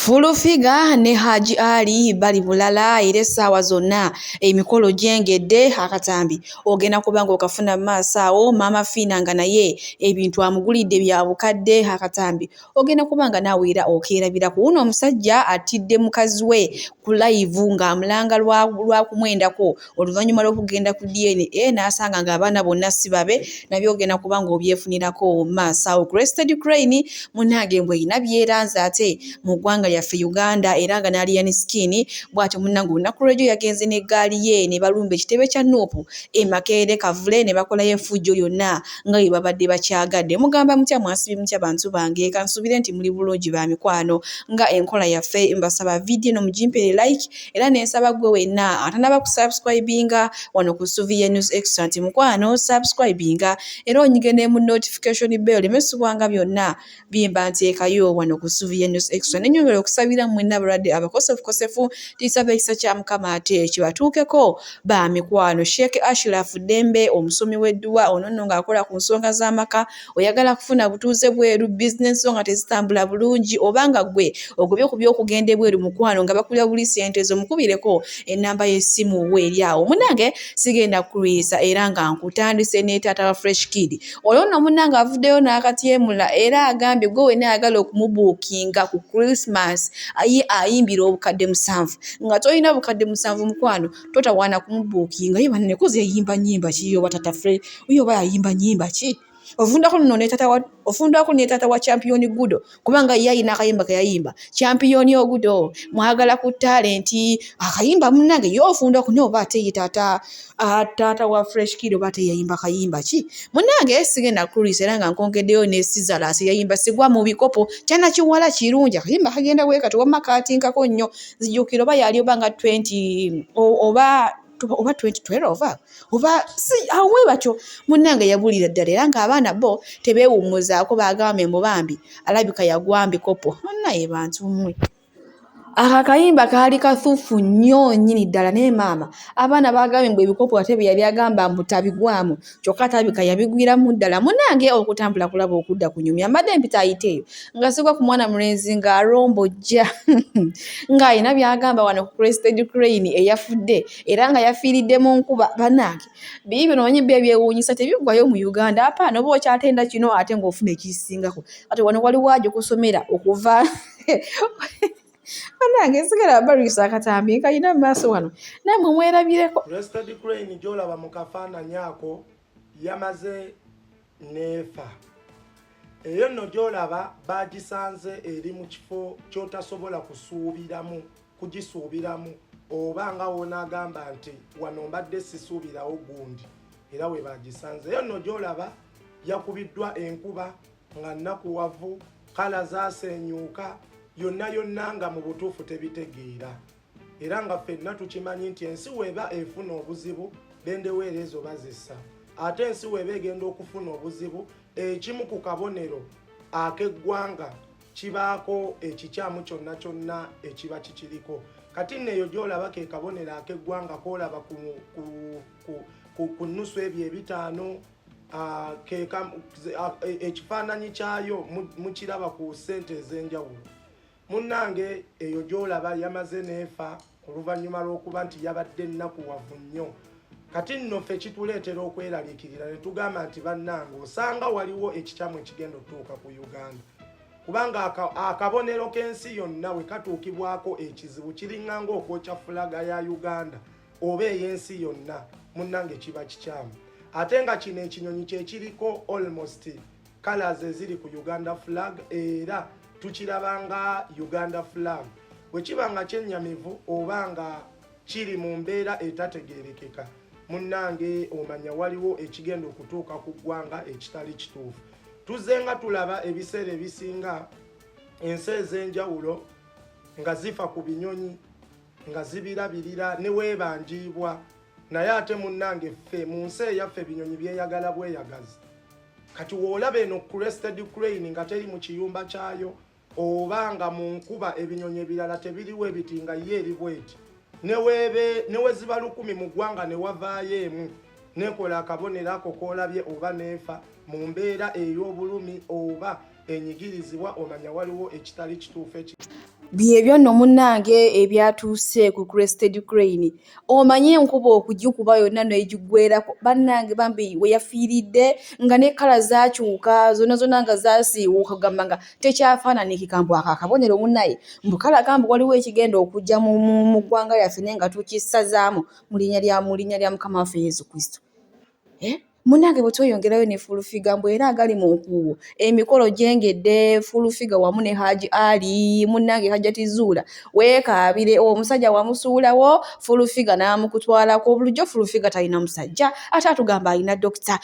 Fulufiga ne Haji Ali bali bulala era essaawa zonna emikolo gyengedde akatambi ogenda kubanga okafuna maaso awo maama Fiina nga naye ebintu amugulidde bya bukadde akatambi ogenda kubanga naawe era okeerabira ku wuno omusajja atidde mukazi we ku live ng'amulanga lwa kumwendako oluvannyuma lw'okugenda ku DNA n'asanga ng'abaana bonna si babe nabyo ogenda kubanga obyefunirako maaso awo. Crested Crane munnange mbwe erina byeranze ate mu ggwanga lyaffe Uganda era nga n'Alien Skin bw'atyo munnange olunaku lw'ejo yagenze n'eggaali ye ne balumba ekitebe kya Nuupu e Makerere Kavule ne bakolayo effujjo yonna nga bwe babadde bakyagadde. Mugamba mutya mwasibye mutya bantu bange kansubire nti muli bulungi ba mikwano nga enkola yaffe mbasaba vidiyo no mugimpere like era n'ensaba gwe wenna atanaba kusubscribinga wano ku Suvie News Extra nti mukwano subscribinga era onyigende mu notification bell emesubwanga byonna bimba nteekayo wano ku Suvie News Extra nenyongera okusabira mwenna balwadde abakosefu tisaba ekisa kya Mukama ate kibatuukeko ba mikwano. Sheikh Ashraf Dembe omusomi w'edduwa ono ng'akola ku nsonga z'amaka oyagala kufuna butuuze bweru business nga tezitambula bulungi obanga gwe ogobye ku by'okugenda ebweru mukwano nga bakulya buli ssente zo mukubireko ennamba y'essimu weeri awo. Munnange sigenda kulwisa era nga nkutandise ne taata wa Fresh Kid olwo nno munnange avuddeyo n'akatyemula era agambye gwe wenna ayagala okumubuukinga ku Christmas ayimbira obukadde 7 nga tolina bukadde 7 mukwano totawaana kumubuukinga ye banne kozi yayimba nnyimba ki yo batata Fred oyo oba yayimba nnyimba ki ofundako nno ne taata wa Champion Gudo kubanga ye ayina akayimba ke yayimba Champion Ogudo mwagala ku talenti akayimba munnange yo ofundako ne oba ate ye taata wa Fresh Kid oba ate yayimba kayimba ki munnange sigenda kulwisa era nga nkonkeddeyo ne Sizalas yayimba sigwa mu bikopo kyana kiwala kirungi akayimba kagenda bwekati wamma katinkako nnyo zijjukira oba yali oba nga 20 oba 2012 oba si awe batyo munnange yabulira ddala era ng'abaana bo tebeewummuzaako baagamba embo bambi alabika yagwambi kopo naye bantu mmwe akakayimba kaali kathufu nnyo nnyini ddala naye maama abaana baagambye mbu ebikopo ate bye yali agamba mbu tabigwamu kyokka atabika yabigwiramu ddala munnange okutambula kulaba okudda ku nyumya mbadde mpita ayiteeyo nga sigwa ku mwana mulenzi ng'alombojja ng'ayina by'agamba wano ku Crested Crane eyafudde era nga yafiiridde mu nkuba bannange biibyo nomanyi byo ebyewuunyisa tebiggwayo mu Uganda apaana oba okyatenda kino ate ng'ofuna ekisingako kati wano waliwo ajo kusomera okuva Anange sigala balwisa akatambi kayina maaso wano namwe mwerabireko. Crested Crane gy'olaba mu kafaananyi ako yamaze neefa eyo nno gy'olaba baagisanze eri mu kifo ky'otasobola kugisuubiramu oba nga wonaagamba nti wano mbadde sisuubirawo gundi era we baagisanze eyo nno gy'olaba yakubiddwa enkuba nga nnakuwavu kala zaasenyuuka yonna nga mu butuufu tebitegeera era nga ffenna tukimanyi nti ensi weba efuna obuzibu bendeweerezo bazissa ate ensi weba egenda okufuna obuzibu ekimu ku kabonero ak'eggwanga kibaako ekikyamu kyonna ekiba kikiriko kati nneeyo gy'olaba ke kabonero ak'eggwanga koolaba ku nnusu ebyo 5 ekifaananyi kyayo mukiraba ku ssente ez'enjawulo munnange eyo gy'olaba yamaze neefa oluvannyuma lw'okuba nti yabadde nnakuwavu nnyo kati nno ffe kituleetera okweraliikirira ne tugamba nti bannange osanga waliwo ekikyamu ekigenda otuuka ku Uganda kubanga akabonero k'ensi yonna we katuukibwako ekizibu kiringa ng'okwokya fulaga ya Uganda oba ey'ensi yonna munnange kiba kikyamu ate nga kino ekinyonyi kyekiriko almost colors eziri ku Uganda flag era tukirabanga Uganda flag bwe kiba nga kyennyamivu oba nga kiri mu mbeera etategeerekeka munnange omanya waliwo ekigenda okutuuka ku ggwanga ekitali kituufu tuzze nga tulaba ebiseera ebisinga ensi ez'enjawulo nga zifa ku binyonyi nga zibirabirira ne weebanjiibwa naye ate munnange ffe mu nsi eyaffe ebinyonyi byeyagala bweyagazi kati woolaba eno Crested Crane nga teri mu kiyumba kyayo oba nga mu nkuba ebinyonyi ebirala tebiriwo ebiti nga ye eri bweti ne we ziba 10 mu ggwanga ne wavaayo emu nekola akabonero ako koolabye oba neefa mu mbeera ey'obulumi oba enyigirizibwa omanya waliwo ekitali kituufu byebyo nno munnange ebyatuuse ku Crested Crane omanye enkuba okugikuba yonna n'egigwerako bannange bambi we yafiiridde nga ne kkala zaakyuka zonna nga zaasiiwuuka kugamba nga tekyafaananikika mbu akabonero munnaye mbu kalaga mbu waliwo ekigenda okujja mu ggwanga lyaffe naye nga tukissazaamu mu linnya lya Mukama waffe Yesu Kristo. Munnange bwe tweyongerayo ne Full-Figure mbu era agali mu nkuubo emikolo gyengedde Full-Figure wamu ne Haji Ali munnange Hajjati Zuula weekaabire omusajja wamusuulawo Full-Figure n'amukutwalako bulijjo Full-Figure talina musajja ate atugamba alina dokita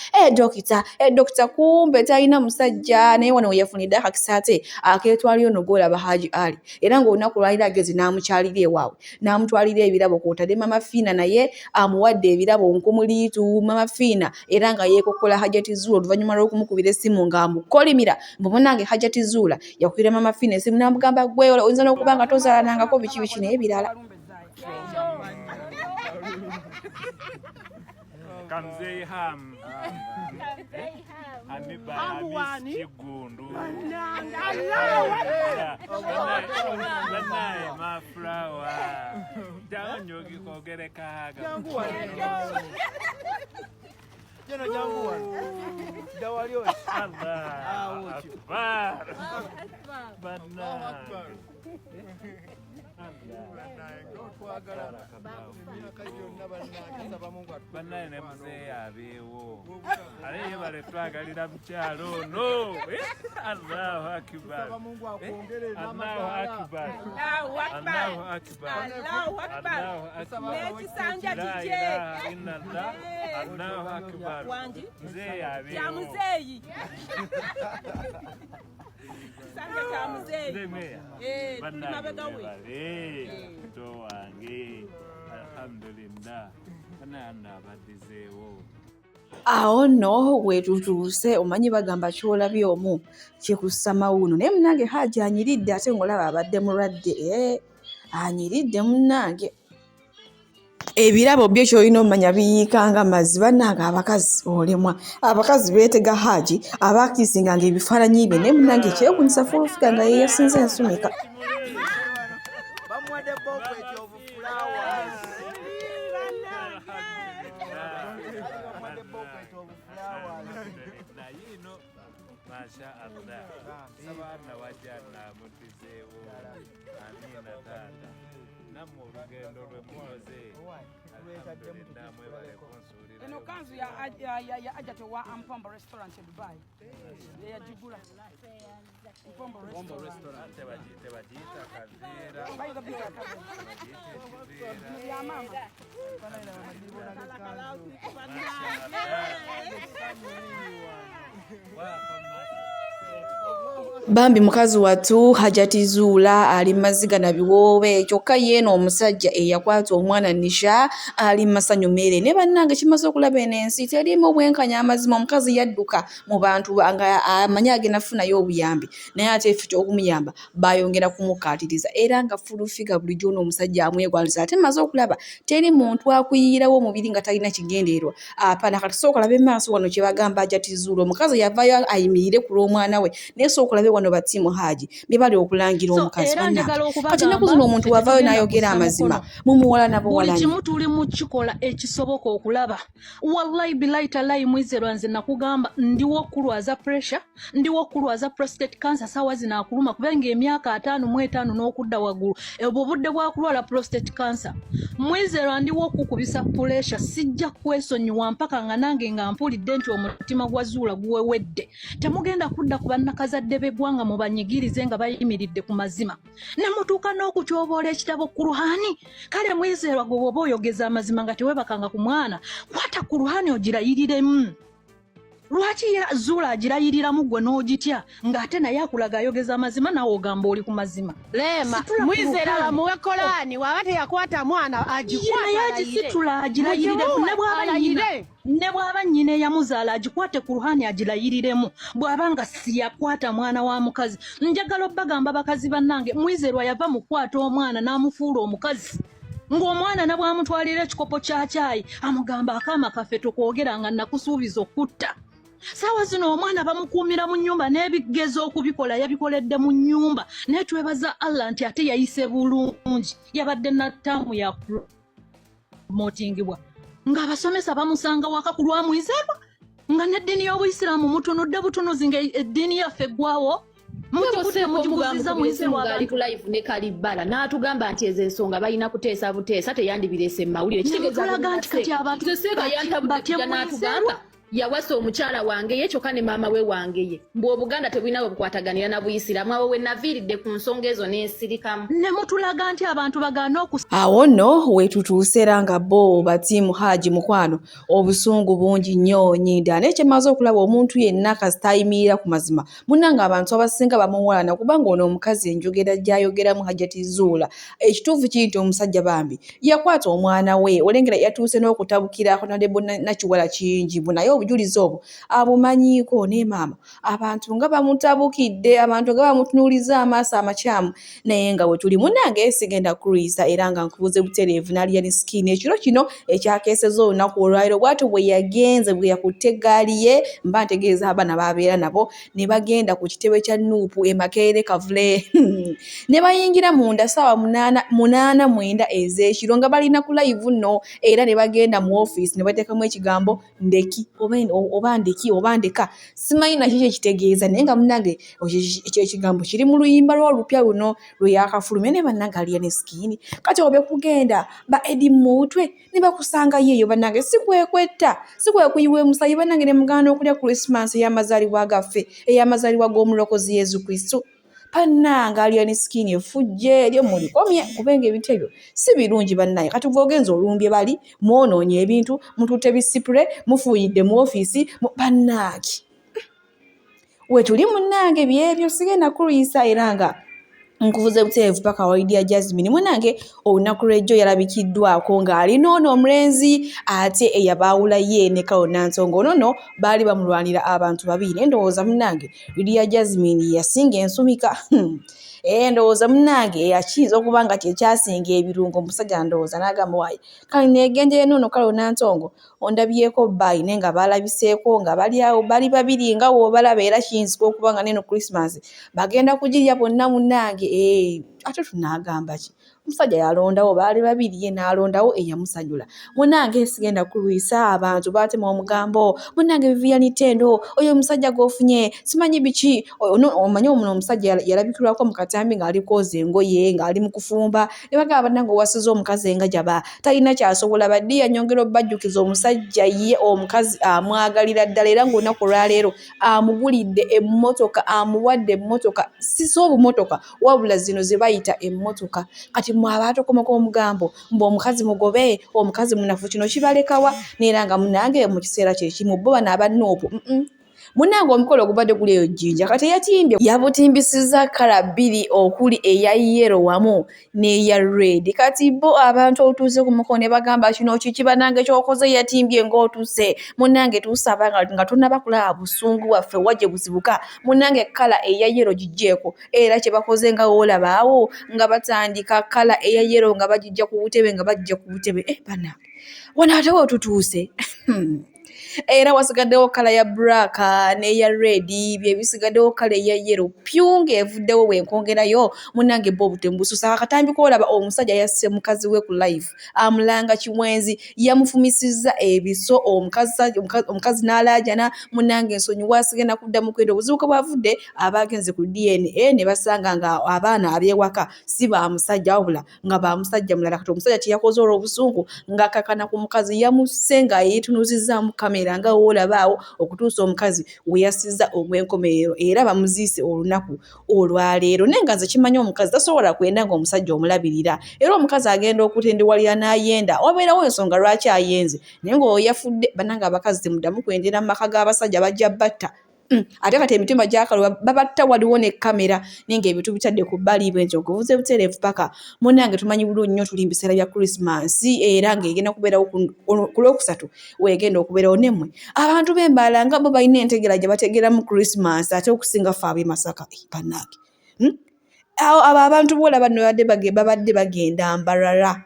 kumbe talina musajja naye wano we yafunidde akakisaate akeetwalira ono gw'olaba Haji Ali era ng'olunaku lwaliro agezi n'amukyalira ewaabwe n'amutwalira ebirabo kw'otadde Mama Fiina naye amuwadde ebirabo nkumuliitu Mama Fiina era nga yeekokola Hajjati Zuula oluvannyuma lw'okumukubira essimu ng'amukolimira mbu munnange Hajjati Zuula yakubira Mama Fiina essimu n'amugamba gwe oyinza n'okuba nga tozaalanangako biki naye birala. Awo nno wetutuuse omanyi bagamba kyolabye omu kikussa mawuuno naye munnange Haji anyiridde ate ng'olaba abadde mulwadde anyiridde munnange. Ebirabo byo kyolina omanya biyiikanga mazzi bannange abakazi olemwa abakazi beetega Haji abaakisinganga ebifaananyi bye naye munnange kyewuunyisa Full-Figure nga ye yasinze ensumika. Eno kanzu ya Hajjati wa Mpombo restaurant ya Dubai. Ya Jigula. Mpombo restaurant. Tebajita kavera. Bayiga bita kavera. Ya mama. Bambi mukazi watu Hajjati Zuula ali maziga na biwoobe kyokka yeeno omusajja eyakwata omwana Nisha ali masanyu mere ne bannange kimaze okulaba ensi terimu bwenkanya amazima omukazi yadduka mu bantu nga amanya agenda funayo obuyambi naye ate effe okumuyamba bayongera kumukaatiriza era nga Full-Figure bulijjo n'omusajja amwegwaliza ate maze okulaba teri muntu akuyirawo omubiri nga talina kigendeerwa apana kati sooka labe maaso wano kye bagamba Hajjati Zuula omukazi yavayo ayimirire ku lw'omwana we naye sooka labe wano batimu Haji bibali okulangira omukazi kati ennaku zino omuntu wavayo n'ayogera amazima mumuwala nabo walani buli kimu tuli mu kikola ekisoboka okulaba wallahi billahi talahi Mwizerwa nze nakugamba ndiwo kulwaza pressure ndiwo kulwaza prostate cancer sawa zinakuluma kubenga emyaka 5 n'okudda waggulu obwo budde bwa kulwala prostate cancer Mwizerwa ndiwo kukubisa pressure sijja kwesonyiwa mpaka nga nange nga mpulidde nti omutima gwa Zuula guwewedde temugenda kudda ku bannakazadde b'eggwanga mu banyigirize nga bayimiridde ku mazima ne mutuuka n'okutyoboola ekitabo ku Ruhani kale Mwizerwa gwe bw'oba oyogeza amazima nga tewebakanga ku mwana kwata ku Ruhani ogilayiriremu lwaki Zuula agirayiriramu gwe n'ogitya ng'ate naye akulaga ayogeza amazima nawe ogamba oli ku mazima Lema Mwizerwa muwe Kolani waba teyakwata mwana agikwata agirayirire ne bw'aba nnyina eyamuzaala agikwate ku Ruhani agilayiriremu bw'aba nga si yakwata mwana wa mukazi njagala obbagamba bakazi bannange Mwizerwa yava mu kukwata omwana n'amufuula omukazi ng'omwana nabw'amutwalira ekikopo kya caayi amugamba akaama kaffe tokwogera nga nakusuubiza okutta Saawa zino omwana bamukuumira mu nnyumba n'ebigezo okubikola yabikoledde mu nnyumba naye twebaza Allah nti ate yayise bulungi yabadde na ttaamu ya promotingibwa ng'abasomesa bamusanga waka ku lwamwizerwa nga n'eddiini y'Obuyisiraamu mutunudde butunuzi ng'eddiini yaffe eggwawo mujiguziza mwizerwa ali ku live ne Kalibala n'atugamba nti ezo ensonga balina kuteesa buteesa teyandibirese mu mawulire kitegeeza nti kati abantu batya n'atugamba yawasa omukyala wange ye kyokka ne maama we wange ye mbu Obuganda tebulina bwe bukwataganira na Buyisiraamu awo we naviiridde ku nsonga ezo n'ensirikamu ne mutulaga nti abantu bagaana awo nno wetutuuse era nga bo batiimu Haji mukwano obusungu bungi nnyo nnyinda naye kyemaze okulaba omuntu yenna kasita ayimirira ku mazima munnanga abantu abasinga bamuwalana kubanga ono omukazi enjogera gy'ayogeramu Hajjati Zuula ekituufu kiri nti omusajja bambi yakwata omwana we olengera yatuuse n'okutabukirako nadebo nakiwala kingi naye obujulizi obwo abumanyiiko ne maama abantu nga bamutabukidde abantu nga bamutunuuliza amaaso amakyamu naye nga bwe tuli munnange sigenda kulwisa era nga nkubuze butereevu n'alya ne sikiini ekiro kino ekyakeeseza olunaku olwaliro bw'atyo bwe yagenze bwe yakutte eggaali ye mba ntegeeza abaana baabeera nabo ne bagenda ku kitebe kya Nuupu e Makerere Kavule ne bayingira munda ssaawa 8:09 ez'ekiro nga balina ku live nno era ne bagenda mu ofiisi ne bateekamu ekigambo ndeki oba ndeki oba ndeka simanyi nakyo kyekitegeeza naye nga munnange ekyo ekigambo kiri mu luyimba lw'olupya luno lwe yakafulumya ne bannange aliya ne sikiini kati obe kugenda ba Edi Mutwe ne bakusanga yeeyo bannange si kwekwetta si kwekuyiwa emusayi bannange ne mugaana okulya Christmas ey'amazaalibwa gaffe ey'amazaalibwa g'omulokozi Yezu Kristo bannange aliya ne sikiini efujje eryo mulikomye kubenga ebintu ebyo si birungi bannange kati bw'ogenza olumbye bali mwonoonye ebintu mututte bisipule mufuuyidde mu ofiisi bannange wetuli munnange byebyo sigenda kulwisa era nga nkuvuze butereevu paka wa Lydia Jasmine munnange olunaku lw'ejjo yalabikiddwako ng'alina ono omulenzi ate eyabaawula ye ne Carol Nansongo ono baali bamulwanira abantu babiri ndowooza munnange Lydia Jasmine yasinga ensumika ndowooza munnange yakiyinza okuba nga kyekyasinga ebirungo omusajja ndowooza n'agamba waayi kale neegendere noono Carol Nansongo ondabyeko bbayi naye nga baalabiseeko nga bali awo bali babiri nga w'obalaba era kiyinzika okuba nga neno Christmas bagenda kugirya bonna munnange ate tunaagamba ki omusajja yalondawo baali babiri ye n'alondawo eyamusanyula munnange sigenda kulwisa abantu baatema omugambo munnange Vivian Tendo oyo omusajja g'ofunye simanyi biki omanyi omuno omusajja yalabikirwako mu katambi ng'ali kwoza engoye ng'ali mu kufumba ne bagamba bannange owasiza omukazi engajaba talina kyasobola badde yanyongera obbajjukiza omusajja ye omukazi amwagalira ddala era ng'olunaku olwaleero amugulidde emmotoka amuwadde emmotoka sisi obumotoka wabula zino ze bayita emmotoka kati mwabaatokomako omugambo mbu omukazi mugobe omukazi munafu kino kibalekawa neera nga munnange mu kiseera kyekimu bo bano abanoopu munnange omukolo ogubadde guli eyo Jjinja kati yatimbye yabutimbisiza kala bbiri okuli eya yero wamu n'eya red kati bo abantu otuuse ku mukono ne bagamba kino kiki bannange kyokoze yatimbye ng'otuuse munnange tuusaba nga tonnaba kulaba busungu waffe wajje buzibuka munnange kala eya yero gijjeeko era kye bakoze nga woolabaawo nga batandika kala eya yero nga bagijja ku butebe bannange wano ate wotutuuse era wasigaddewo kala ya black n'eya red bye bisigaddewo kala eya yellow pyunga evuddewo bwenkongerayo munnange bo obutembususa akatambi koolaba omusajja yasse mukazi we ku live amulanga kimwenzi yamufumisiza ebiso omukazi n'alaajana munnange ensonyi wasigenda kuddamu kwenda obuzibuka bwavudde abagenze ku DNA ne basanga nga abaana abyewaka si ba musajja wabula nga ba musajja mulala kati omusajja teyakoze olw'obusungu ng'akakana ku mukazi yamusse nga yeetunuuzizza mu kamera nga woolabaawo okutuusa omukazi we yasiza ogw'enkomerero era bamuziise olunaku olwaleero naye nga nze kimanyi omukazi tasobola kwenda ng'omusajja omulabirira era omukazi agenda okutendewalira n'ayenda wabeerawo ensonga lwaki ayenze naye ng'oyo yafudde bannange abakazi temuddamu kwendera mu maka g'abasajja bajja batta ate kati emitima gyakalwa babatta waliwo ne kamera naye ng'ebintu bitadde ku bbali bwentyo okuvuze butereevu paka munnange tumanyi bulungi nnyo tuli mu biseera bya Christmas era ng'egenda kubeerawo ku Lwokusatu weegenda okubeerawo nemmwe abantu b'embaala nga bo balina entegera gye bategeera mu Christmas ate okusinga ffe ab'e Masaka bannange abo abantu boolaba babadde bagenda mbalala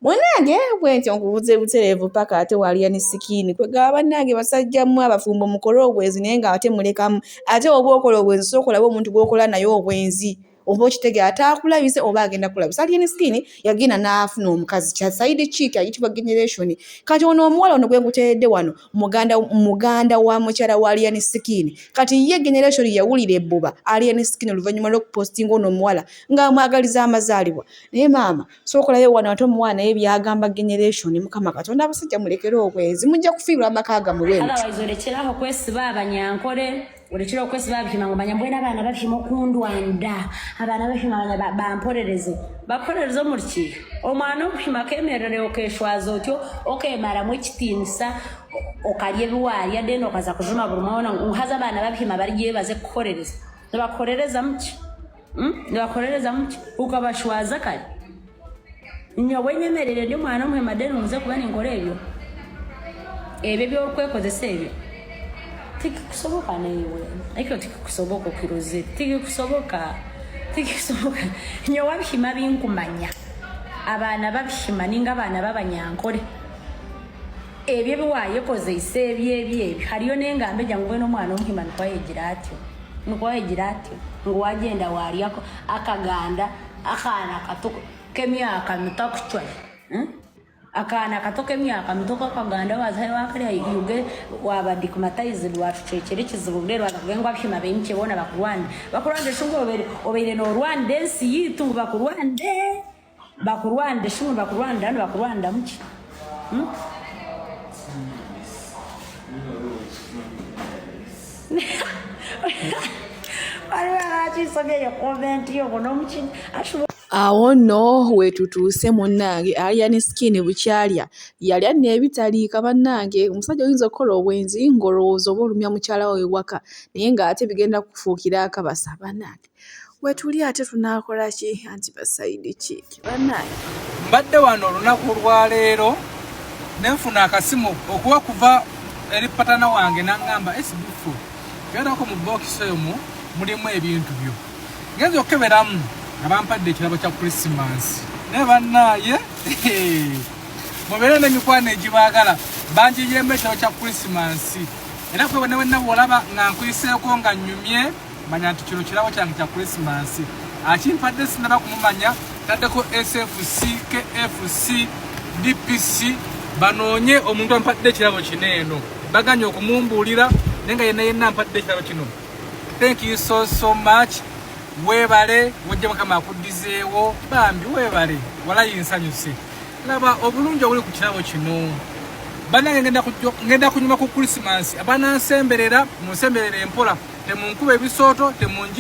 Mwanange bwentyo nkubuze buterevu paka ate waliya ne sikini kwegaba bannange basajjamu abafumbo mukolo obwenzi naye nga ate mulekamu ate oba okola obwenzi sokola omuntu gwokola naye obwenzi oba okitege atakulabise oba agenda kulabisa aliya ne sikini yagenda n'afuna omukazi kya saidi chiki ayitibwa generation kati ono omuwala ono gwe nguteredde wano muganda wa mukyala wa aliya ne sikini kati ye generation yawulira ebbuba aliya ne sikini oluvannyuma lw'okupostinga ono omuwala ng'amwagaliza amazaalibwa naye maama sokolayo wano ate omuwala naye byagamba generation mukama katonda abasajja mulekere obwenzi mujja kufiirwa amaka gammwe otherwise olekeraho kwesiba abanyankole olekera okwesiba abapima ngo banyambwena abaana bapima okundwanda abaana bapima bampolereze bapolereze omuliki omwana okupima kemerere okeshwaza otyo okemaramu ekitiinisa okalya ebiwaalya deni okaza kujuma buli mwana nhaza abaana bapima bariye baze kukorereza nebakorereza muki nebakorereza muki ukabashwaza kale nyo wenyemerere ndi mwana omwema deni muze kuba ninkora ebyo byokwekozesa ebyo tikikusoboka newe ekyo tikikusoboka okiroze tikikusoboka nyo wabishima binkumanya abaana babishima ninga abaana babanyankole ebyo biwayekozeise ebyo hariyo nengambe jangu bweno omwana omuhima nikwayegira atyo nguwagenda waliyako akaganda akana kato kemyaka mitakuchwa akana katoke myaka mitoka kaganda wazaye wakali yuge wabadikumatize watucecere kizibu rero bakagengwa bishima benche bona bakurwande shungo obere no Rwanda ensi yitu bakurwande shungo bakurwanda muki awo nno wetutuuse munnange aliya ne sikini bukyalya yalya n'ebitaliika bannange omusajja oyinza okukola obwenzi ng'olowooza oba olumya mukyala we ewaka naye ng'ate bigenda kufuukira akabasa bannange wetuli ate tunaakola ki anti basaidi kiki bannange mbadde wano olunaku lwaleero nenfuna akasimu okuba kuva eri patana wange n'angamba esibufu gerako mu bokisi omwo mulimu ebintu byo ngenza okukeberamu abampadde ekirabo kya Christmas ne bannaye mubere n'emikwano egibaagala banjiyemu ekirabo kya Christmas era kwe wenna bw'olaba nga nkuyiseeko nga nnyumye manya nti kino kirabo kyange kya Christmas akimpadde sinaba kumumanya taddeko SFC KFC DPC banoonye omuntu ampadde ekirabo kino eno baganya okumumbuulira naye nga yenna ampadde ekirabo kino. Thank you so much. Webale wajja Mukama akuddizeewo bambi webale walayinsanyuse laba obulungi obuli ku kirabo kino bannange ngenda kunyuma ku Christmas abanansemberera munsemberere empola temunkuba ebisooto temunji